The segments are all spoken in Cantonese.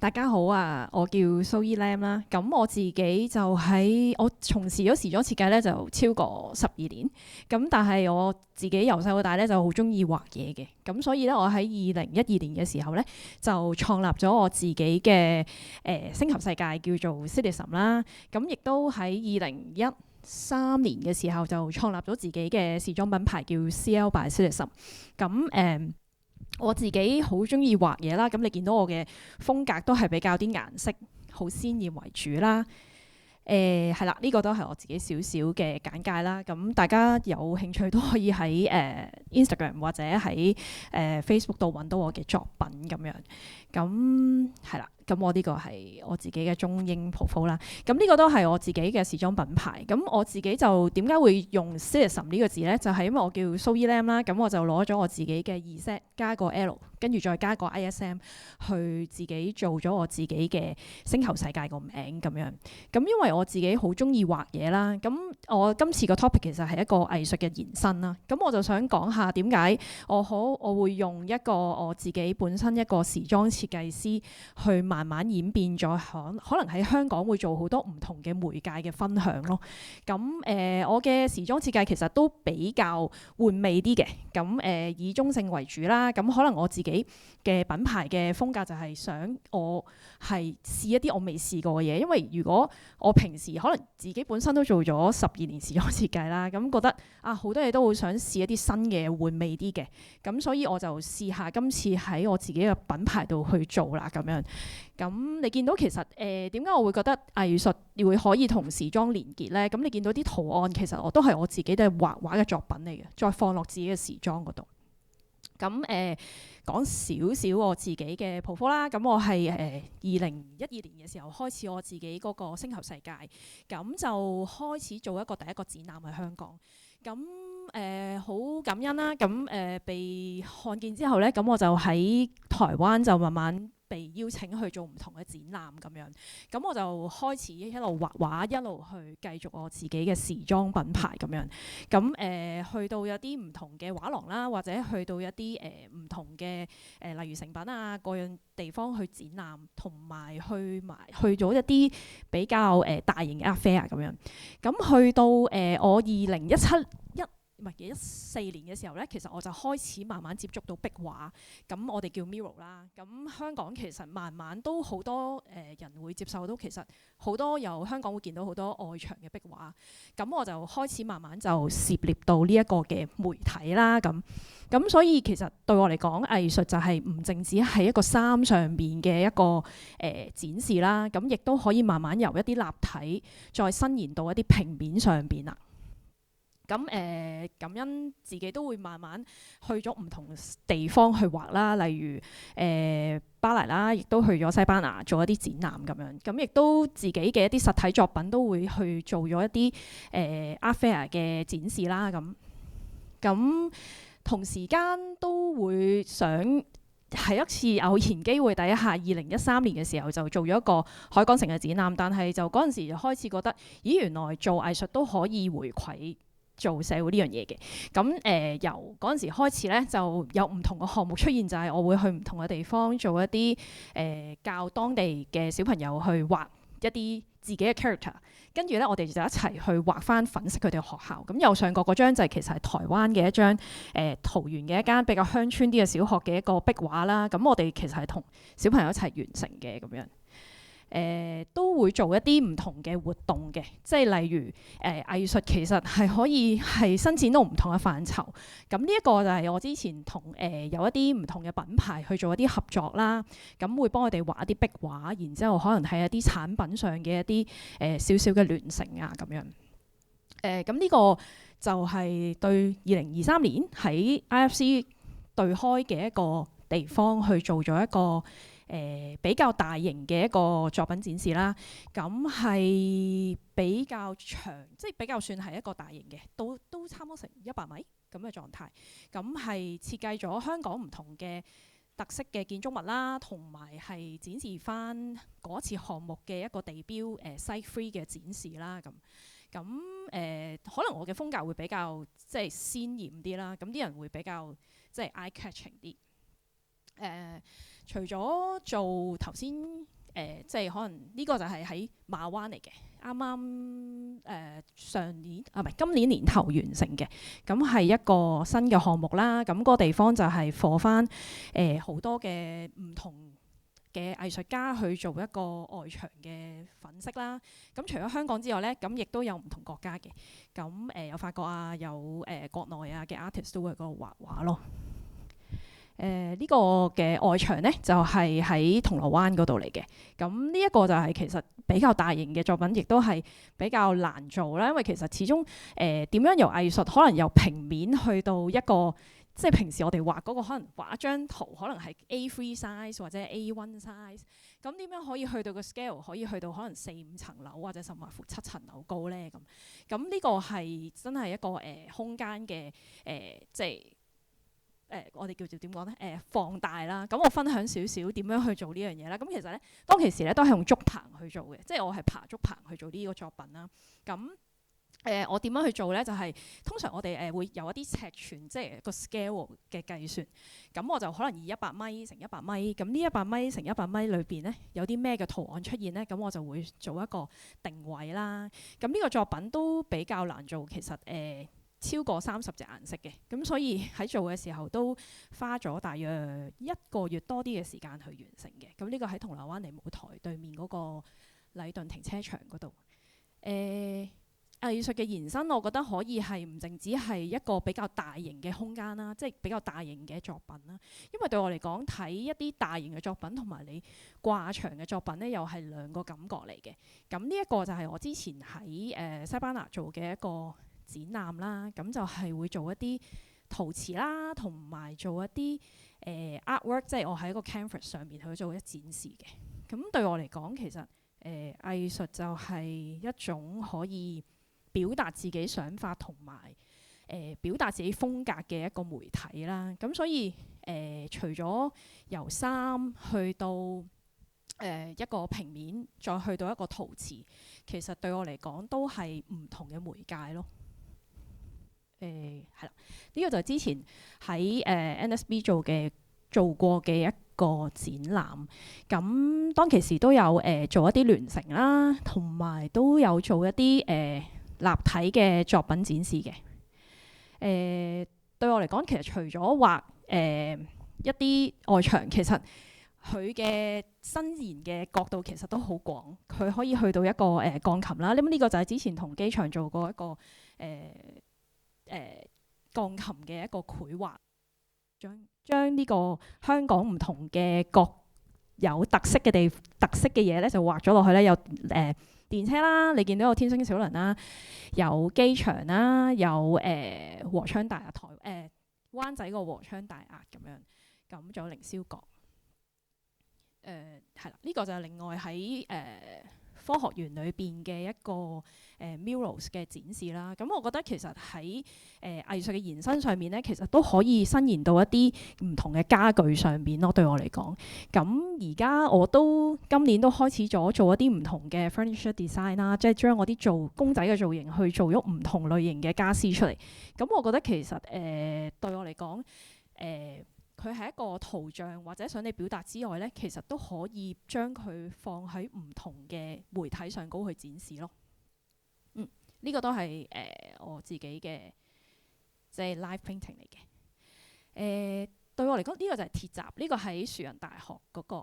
大家好啊，我叫蘇伊 Lam 啦。咁我自己就我從事咗時裝設計咧，就超過12年。咁但係我自己由細到大咧就好中意畫嘢嘅。咁所以咧，我喺2012年嘅時候咧就創立咗我自己嘅星球世界叫做 Citizen 啦。咁亦都喺2013年嘅時候就創立咗自己嘅時裝品牌叫 CL by Citizen。咁我自己好中意畫嘢啦，咁你見到我嘅風格都係比較啲顏色好鮮豔為主啦。係啦，呢個都係我自己少少嘅簡介啦。咁大家有興趣都可以喺Instagram 或者喺Facebook 度揾到我嘅作品咁樣。咁係啦，咁我呢個係我自己嘅中英 profile 啦。咁呢個都係我自己嘅時裝品牌。咁我自己就點解會用 Citizen 呢個字呢？就係因為我叫蘇伊 Lam 啦。咁我就攞咗我自己嘅2set加個 L，跟住再加個 ISM 去自己做咗我自己嘅星球世界個名咁樣。咁因為我自己好中意畫嘢啦，咁我今次個 topic 其實係一個藝術嘅延伸啦。咁我就想講下點解我會用一個我自己本身一個時裝設計師去慢慢演變咗，可能喺香港會做好多唔同嘅媒介嘅分享咯。咁我嘅時裝設計其實都比較玩味啲嘅，咁以中性為主啦。咁可能我自己嘅品牌嘅風格就係想我係試一啲我未試過嘅嘢，因為如果我平時可能自己本身都做咗12年時裝設計啦，咁覺得好多嘢都會想試一啲新嘅玩味啲嘅，咁所以我就試下今次喺我自己嘅品牌度去做啦咁樣。咁你見到其實點解我會覺得藝術會可以同時裝連結呢？咁你見到啲圖案其實我都係我自己都係畫畫嘅作品嚟嘅，再放落自己嘅時裝嗰度。咁講少少我自己嘅 profile 啦，咁我係2012年嘅時候開始我自己嗰個星球世界，咁就開始做第一個展覽喺香港，咁好感恩啦，咁被看見之後呢，咁我就喺台灣就慢慢被邀請去做唔同嘅展覽咁樣，咁我就開始一路畫畫，一路去繼續我自己嘅時裝品牌咁樣。咁去到有啲唔同嘅畫廊啦，或者去到一啲唔同嘅例如成品啊各樣地方去展覽，同埋去咗一啲比較大型嘅 art fair 咁樣。咁去到我2014年嘅時候呢，其實我就開始慢慢接觸到壁畫，咁我哋叫 mural 啦。咁香港其實慢慢都好多人會接受到，其實好多香港會見到好多外牆嘅壁畫。咁我就開始慢慢就涉獵到呢一個嘅媒體啦。咁所以其實對我嚟講，藝術就係唔淨止係一個衫上邊嘅一個展示啦。咁亦都可以慢慢由一啲立體再伸延到一啲平面上邊啦。咁感恩自己都會慢慢去咗唔同地方去畫啦，例如巴黎啦，亦都去咗西班牙做一啲展覽咁樣。咁亦都自己嘅一啲實體作品都會去做咗一啲art fair 嘅展示啦。咁同時間都會想喺一次偶然機會底下，2013年嘅時候就做咗一個海港城嘅展覽，但係就嗰陣時就開始覺得，咦，原來做藝術都可以回饋做社會呢樣嘢嘅。咁由嗰陣時開始呢，就有唔同嘅項目出現，就係我會去唔同嘅地方做一啲教當地嘅小朋友去畫一啲自己嘅 character， 跟住呢，我哋就一齊去畫翻粉飾佢哋嘅學校。咁右上角嗰張就係其實係台灣嘅一張桃園嘅一間比較鄉村啲嘅小學嘅一個壁畫啦。咁我哋其實係同小朋友一齊完成嘅咁樣。都會做一啲唔同嘅活動嘅，即係例如藝術其實係可以係伸展到唔同嘅範疇。咁呢一個就係我之前同有一啲唔同嘅品牌去做一啲合作啦。咁會幫佢哋畫一啲壁畫，然之後可能係一啲產品上嘅一啲少少嘅聯成啊咁樣。咁呢個就係對2023年喺 IFC 對開嘅一個地方去做咗一個比較大型嘅一個作品展示啦。咁係比較長，即係比較算係一個大型嘅，都差唔多成100米咁嘅狀態。咁係設計咗香港唔同嘅特色嘅建築物啦，同埋係展示翻嗰次項目嘅一個地標Site 3嘅展示啦。咁可能我嘅風格會比較即係鮮豔啲啦，咁啲人會比較即係 eye catching 啲。除咗做頭先即係可能呢個就係喺馬灣嚟嘅，啱啱上年唔係今年年頭完成嘅，咁係一個新嘅項目啦。咁個地方就係放翻好多嘅唔同嘅藝術家去做一個外牆嘅粉飾啦。咁除咗香港之外呢，咁亦都有唔同國家嘅。咁有法國啊，有國內啊嘅 artist 都會喺嗰度畫畫咯。呢個嘅外牆呢，就係喺銅鑼灣嗰度嚟嘅。咁呢一個就係其實比較大型嘅作品，亦都係比較難做啦。因為其實始終點樣由藝術可能由平面去到一個，即係平時我哋畫嗰個可能畫一張圖可能係 A3 size 或者 A1 size， 咁點樣可以去到個 scale 可以去到可能4-5層樓或者甚至乎7層樓高呢？咁呢個係真係一個空間嘅即係。我哋叫做點講呢？放大啦。咁我分享少少點樣去做呢樣嘢啦。咁其實呢，當其時呢都係用竹棚去做嘅，即係我係爬竹棚去做呢個作品啦。咁我點樣去做呢？就係通常我哋會有一啲尺寸，即係個 scale 嘅計算。咁我就可能以100米乘100米。咁呢100米乘100米裏邊呢，有啲咩嘅圖案出現呢？咁我就會做一個定位啦。咁呢個作品都比較難做，其實超過30隻顏色嘅，咁所以喺做嘅時候都花咗大約1個月多啲嘅時間去完成嘅。咁呢個喺銅鑼灣利舞台對面嗰個禮頓停車場嗰度。藝術嘅延伸，我覺得可以係唔淨止係一個比較大型嘅空間啦，即係比較大型嘅作品啦。因為對我嚟講，睇一啲大型嘅作品同埋你掛牆嘅作品呢，又係兩個感覺嚟嘅。咁呢一個就係我之前喺西班牙做嘅一個展覽啦，咁就係會做一啲陶瓷啦，同埋做一啲artwork，即係我喺一個 canvas 上面去做一展示嘅。咁對我嚟講，其實藝術就係一種可以表達自己想法同埋表達自己風格嘅一個媒體啦。咁所以除咗由衫去到一個平面，再去到一個陶瓷，其實對我嚟講都係唔同嘅媒介咯。係啦，呢個就係之前喺NSB 做過嘅一個展覽。咁當其時都有做一啲聯成啦，同埋都有做一啲立體嘅作品展示嘅。對我嚟講，其實除咗畫一啲外牆，其實佢嘅伸延嘅角度其實都好廣。佢可以去到一個鋼琴啦。咁呢個就係之前同機場做過一個鋼琴嘅一個繪畫，將呢個香港唔同嘅各有特色嘅嘢咧，就畫咗落去咧。有電車啦，你見到有天星小輪啦，有機場啦，有和昌大押灣仔個和昌大押咁樣，咁仲有凌霄閣。係啦，呢個就係另外喺科學園裏邊嘅一個murals 嘅展示啦。咁我覺得其實喺藝術嘅延伸上面咧，其實都可以伸延到一啲唔同嘅家具上面咯。對我嚟講，咁而家我都今年都開始咗做一啲唔同嘅 furniture design 啦，即係將我啲做公仔嘅造型去做咗唔同類型嘅家私出嚟。咁我覺得其實對我嚟講，佢係一個圖像或者想你表達之外呢，其實都可以將佢放喺唔同嘅媒體上高去展示咯。呢個都係我自己嘅即係 live painting 嚟嘅。對我嚟講，呢個就係鐵閘。呢個喺樹仁大學嗰個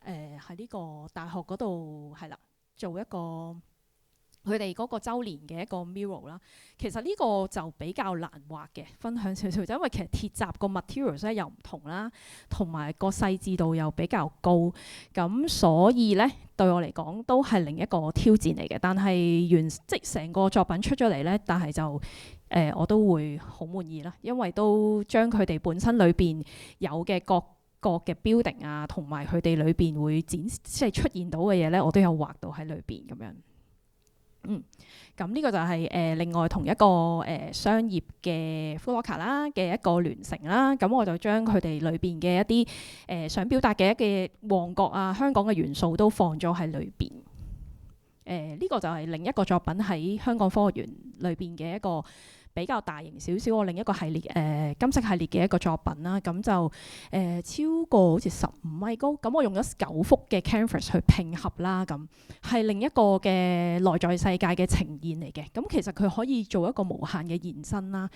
喺呢個大學嗰度係啦，做一個佢哋嗰個週年嘅一個 mural 啦。其實呢個就比較難畫嘅，分享少少就因為其實鐵閘個 materials 咧又唔同啦，同埋個細緻度又比較高，咁所以咧對我嚟講都係另一個挑戰嚟嘅。但係即係成個作品出咗嚟咧，但係就我都會好滿意啦，因為都將佢哋本身裏邊有嘅各個嘅 building 啊，同埋佢哋裏邊會即係出現到嘅嘢咧，我都有畫到喺裏邊咁樣。咁呢個就係另外同一個商業嘅 Foot Locker 啦嘅一個聯成啦。咁我就將佢哋裏邊嘅一啲想表達嘅一嘅旺角啊、香港嘅元素都放咗喺裏邊。呢個就係另一個作品喺香港科學園裏邊嘅一個比較大型少少，我另一個系列金色系列嘅一個作品啦。咁就超過好似15米高，咁我用咗9幅嘅 canvas 去拼合啦。咁係另一個嘅內在世界嘅呈現嚟嘅。咁其實佢可以做一個無限嘅延伸啦。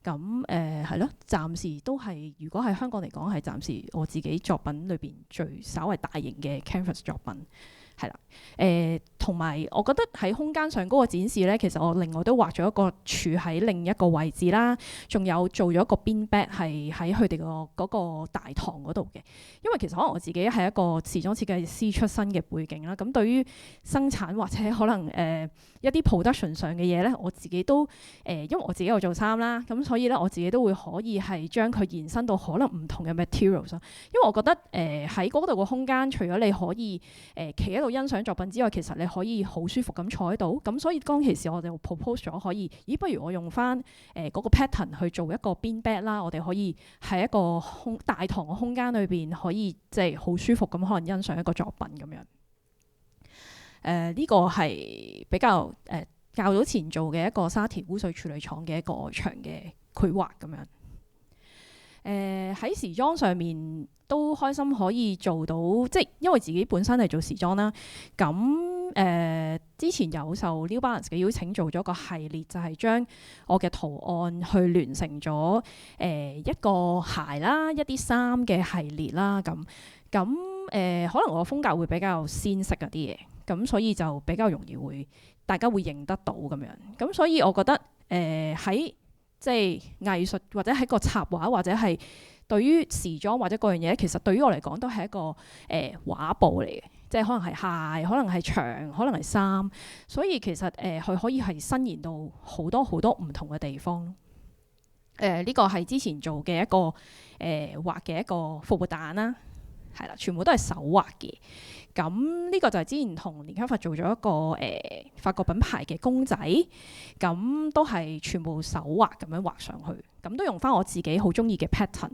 咁係咯，暫時都係如果喺香港嚟講係暫時我自己作品裏邊最稍為大型嘅 canvas 作品。係啦，同埋我覺得喺空間上嗰個展示咧，其實我另外都畫咗一個柱喺另一個位置啦，仲有做咗一個 bean bag 係喺佢哋個嗰個大堂嗰度嘅。因為其實可能我自己係一個時裝設計師出身嘅背景啦，咁對於生產或者可能一啲 production 上嘅嘢咧，我自己都因為我自己有做衫啦，咁所以咧我自己都會可以係將佢延伸到可能唔同嘅 materials 咯。因為我覺得喺嗰度個空間，除咗你可以企喺度欣賞作品之外，其實你可以好舒服咁坐喺度。咁所以當其時我哋 propose 咗可以，不如我用翻嗰個 pattern 去做一個 bean bag 啦。我哋可以喺一個大堂嘅空間裏邊，可以即係好舒服咁可能欣賞一個作品咁樣。呢個係比較較早前做嘅一個沙田污水處理廠嘅一個外牆嘅繪畫咁樣。喺時裝上面都開心可以做到，即係因為自己本身係做時裝啦。咁之前有受 New Balance 嘅邀請做咗個系列，就係將我嘅圖案去聯成咗一個鞋啦、一啲衫嘅系列啦。咁可能我風格會比較鮮色嗰啲嘢，咁所以就比較容易會大家會認得到咁樣。咁所以我覺得喺即係藝術或者喺個插畫或者係對於時裝或者嗰樣嘢，其實對於我嚟講都係一個畫布嚟嘅，即係可能係鞋，可能係牆，可能係衫，所以其實佢可以係伸延到好多好多唔同嘅地方。呢個係之前做嘅一個畫嘅一個復活蛋啦，係啦，全部都係手畫嘅。咁呢個就係之前同連卡佛做咗一個法國品牌嘅公仔，咁都係全部手畫咁樣畫上去，咁都用翻我自己好中意嘅 pattern。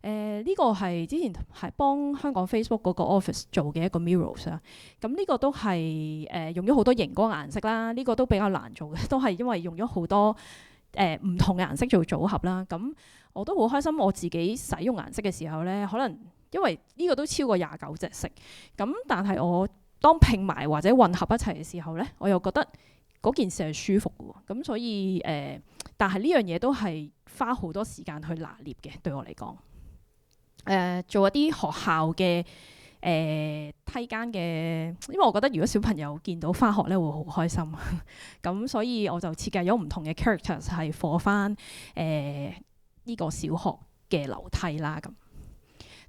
呢個係之前係幫香港 Facebook 嗰個 office 做嘅一個 murals 啦。咁呢個都係用咗好多熒光顏色啦，呢個都比較難做嘅，都係因為用咗好多唔同嘅顏色做組合啦。咁我都好開心，我自己使用顏色嘅時候呢，可能因為呢個都超過29隻色，咁但係我當拼埋或者混合一齊嘅時候呢，我又覺得嗰件事係舒服嘅喎。咁所以但係呢樣嘢都係花好多時間去拿捏嘅，對我嚟講。做一啲學校嘅梯間嘅，因為我覺得如果小朋友見到返學咧會好開心，咁所以我就設計咗唔同嘅 characters 係 for 返呢個小學嘅樓梯啦。咁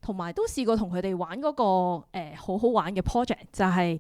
同埋都試過同佢哋玩嗰個好好玩嘅 project，就係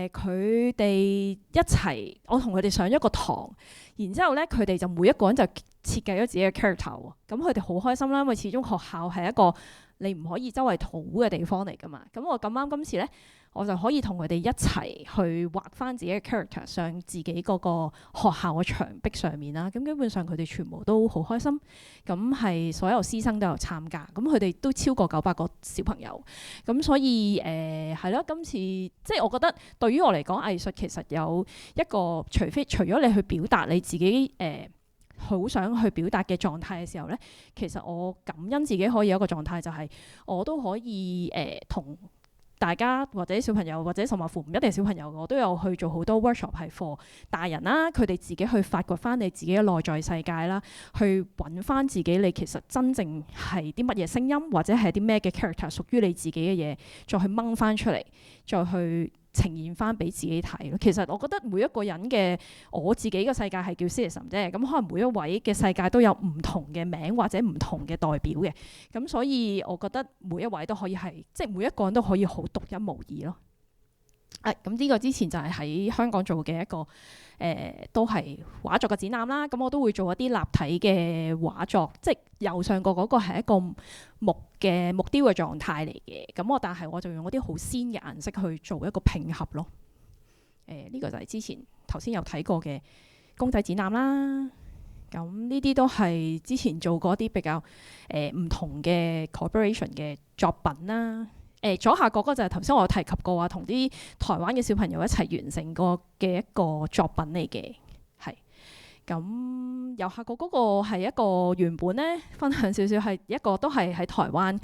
佢哋一齊，我同佢哋上一個堂，然之後咧佢哋就每一個人就設計咗自己嘅 character 喎。咁佢哋好開心啦，因為始終學校係一個你唔可以周圍塗嘅地方嚟㗎嘛。咁我咁啱今次咧，我就可以同佢哋一齊去畫翻自己嘅 character 上自己嗰個學校嘅牆壁上面啦。咁基本上佢哋全部都好開心，咁係所有師生都有參加，咁佢哋都超過900個小朋友。咁所以係咯，今次即係我覺得對於我嚟講，藝術其實有一個除咗你去表達你自己好想去表達嘅狀態嘅時候咧，其實我感恩自己可以有一個狀態，就係我都可以同大家或者小朋友或者甚至乎唔一定係小朋友，我都有去做好多 workshop 係 for 大人啦，佢哋自己去發掘翻你自己嘅內在世界啦，去揾翻自己你其實真正係啲乜嘢聲音，或者係啲咩嘅 character 屬於你自己嘅嘢，再去掹翻出嚟，再去呈現翻俾自己睇咯。其實我覺得每一個人嘅我自己嘅世界係叫 Citizen 啫，咁可能每一位嘅世界都有唔同嘅名或者唔同嘅代表嘅，咁所以我覺得每一位都可以係即係每一個人都可以好獨一無二咯。咁呢個之前就係喺香港做嘅一個都係畫作嘅展覽啦。咁我都會做一啲立體嘅畫作，即係右上角嗰個係一個木雕嘅狀態嚟嘅。咁但係我就用嗰啲好鮮嘅顏色去做一個拼合咯。呢個就係之前頭先有睇過嘅公仔展覽啦。咁呢啲都係之前做過一啲比較唔同嘅 collaboration 嘅作品啦。左下角嗰個就係頭先我有提及過話，同啲台灣嘅小朋友一齊完成過嘅一個作品嚟嘅，係咁遊客局嗰個係一個原本咧分享少少係一個都係喺台灣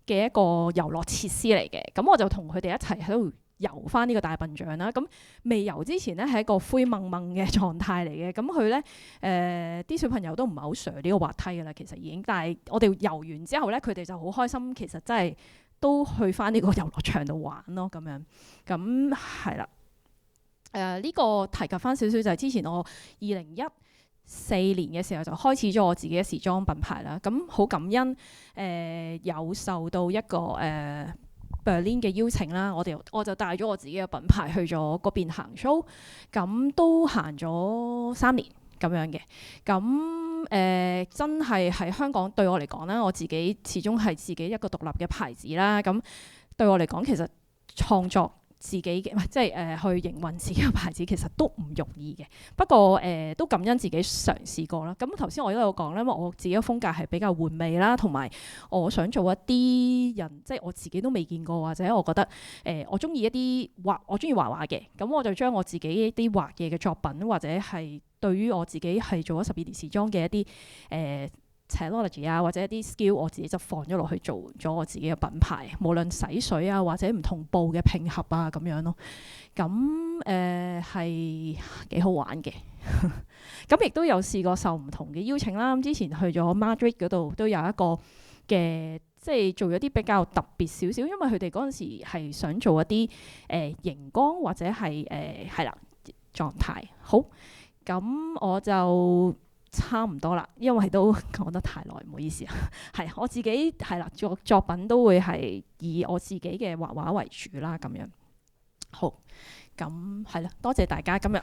嘅一個遊樂設施嚟嘅。咁我就同佢哋一齊喺度遊翻呢個大笨象啦。咁未遊之前咧係一個灰蒙蒙嘅狀態嚟嘅。咁佢咧啲小朋友都唔係好上呢個滑梯㗎啦，其實已經。但係我哋遊完之後咧，佢哋就好開心，其實真係都去翻呢個遊樂場度玩咯，咁樣。咁係啦。呢個提及翻少少就係之前我2014年嘅時候就開始咗我自己嘅時裝品牌啦。咁好感恩有受到一個Berlin 嘅邀請啦，我就帶咗我自己嘅品牌去咗嗰邊行 show，咁都行咗3年咁樣嘅。咁真係喺香港對我嚟講咧，我自己始終係自己一個獨立嘅牌子啦。咁對我嚟講，其實創作自己嘅即係去營運自己嘅牌子，其實都唔容易嘅。不過都感恩自己嘗試過啦。咁頭先我都有講咧，因為我自己嘅風格係比較玩味啦，同埋我想做一啲人即係我自己都未見過，或者我覺得我中意一啲我中意畫畫嘅，咁我就將我自己一啲畫嘢嘅作品，或者係對於我自己係做咗12年時裝嘅一啲technology 啊，或者一啲 skill， 我自己就放咗落去做咗我自己嘅品牌，無論洗水啊，或者唔同布嘅拼合啊咁樣咯。咁係幾好玩嘅。咁亦都有試過受唔同嘅邀請啦。之前去咗 Madrid 嗰度都有一個嘅，即係做咗啲比較特別少少，因為佢哋嗰陣時係想做一啲熒光或者係係啦狀態。好，咁我就差唔多啦，因為都講得太耐，唔好意思啊。係我自己係啦，作品都會係以我自己嘅畫畫為主啦，咁樣。好，咁係啦，多謝大家今日。